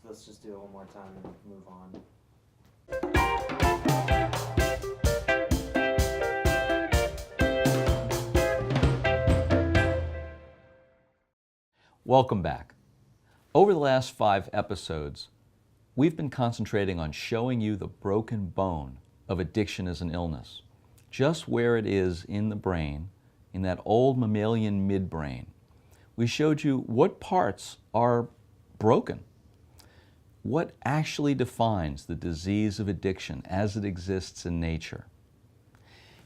let's just do it one more time and move on. Welcome back. Over the last 5 episodes, we've been concentrating on showing you the broken bone of addiction as an illness, just where it is in the brain, in that old mammalian midbrain. We showed you what parts are broken, what actually defines the disease of addiction as it exists in nature.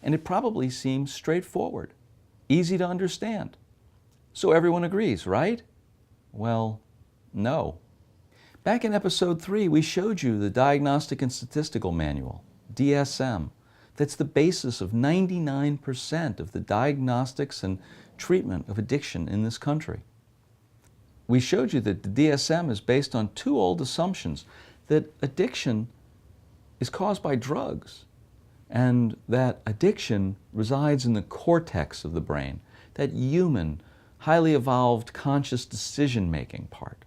And it probably seems straightforward, easy to understand. So everyone agrees, right? Well, no. Back in episode 3, we showed you the Diagnostic and Statistical Manual, DSM, that's the basis of 99% of the diagnostics and treatment of addiction in this country. We showed you that the DSM is based on 2 old assumptions, that addiction is caused by drugs, and that addiction resides in the cortex of the brain, that human, highly evolved, conscious decision-making part.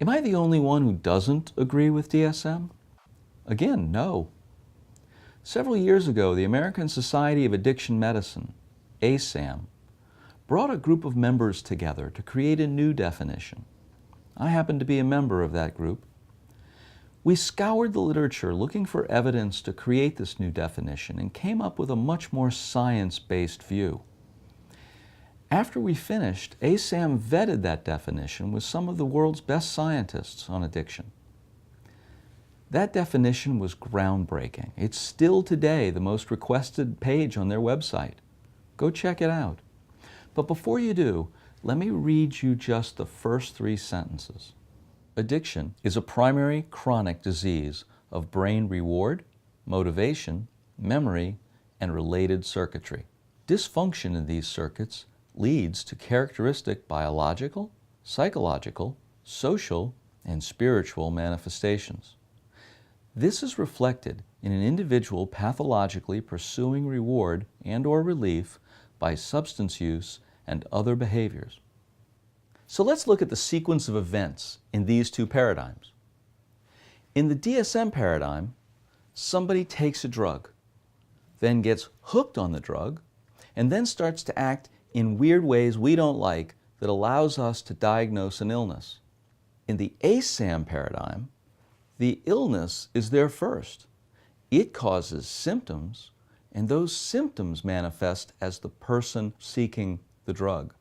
Am I the only one who doesn't agree with DSM? Again, no. Several years ago, the American Society of Addiction Medicine, ASAM, brought a group of members together to create a new definition. I happen to be a member of that group. We scoured the literature looking for evidence to create this new definition and came up with a much more science-based view. After we finished, ASAM vetted that definition with some of the world's best scientists on addiction. That definition was groundbreaking. It's still today the most requested page on their website. Go check it out. But before you do, let me read you just the first 3 sentences. Addiction is a primary chronic disease of brain reward, motivation, memory, and related circuitry. Dysfunction in these circuits leads to characteristic biological, psychological, social, and spiritual manifestations. This is reflected in an individual pathologically pursuing reward and/or relief by substance use and other behaviors. So let's look at the sequence of events in these 2 paradigms. In the DSM paradigm, somebody takes a drug, then gets hooked on the drug, and then starts to act in weird ways we don't like that allows us to diagnose an illness. In the ASAM paradigm, the illness is there first. It causes symptoms, and those symptoms manifest as the person seeking the drug.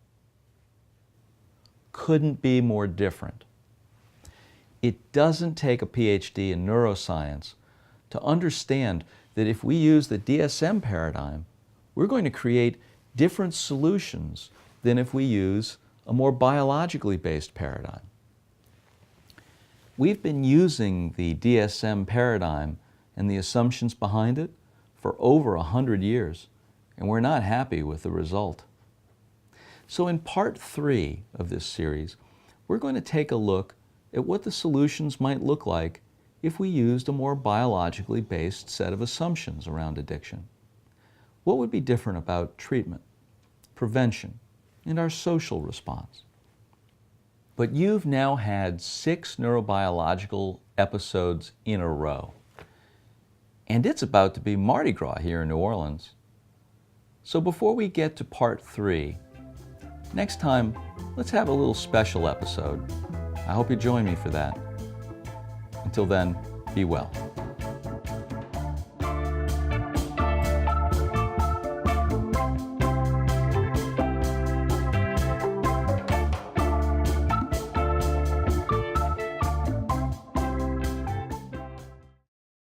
Couldn't be more different. It doesn't take a PhD in neuroscience to understand that if we use the DSM paradigm, we're going to create different solutions than if we use a more biologically based paradigm. We've been using the DSM paradigm and the assumptions behind it for over 100 years, and we're not happy with the result. So in part 3 of this series, we're going to take a look at what the solutions might look like if we used a more biologically based set of assumptions around addiction. What would be different about treatment, prevention, and our social response? But you've now had 6 neurobiological episodes in a row. And it's about to be Mardi Gras here in New Orleans. So before we get to part 3, next time, let's have a little special episode. I hope you join me for that. Until then, be well.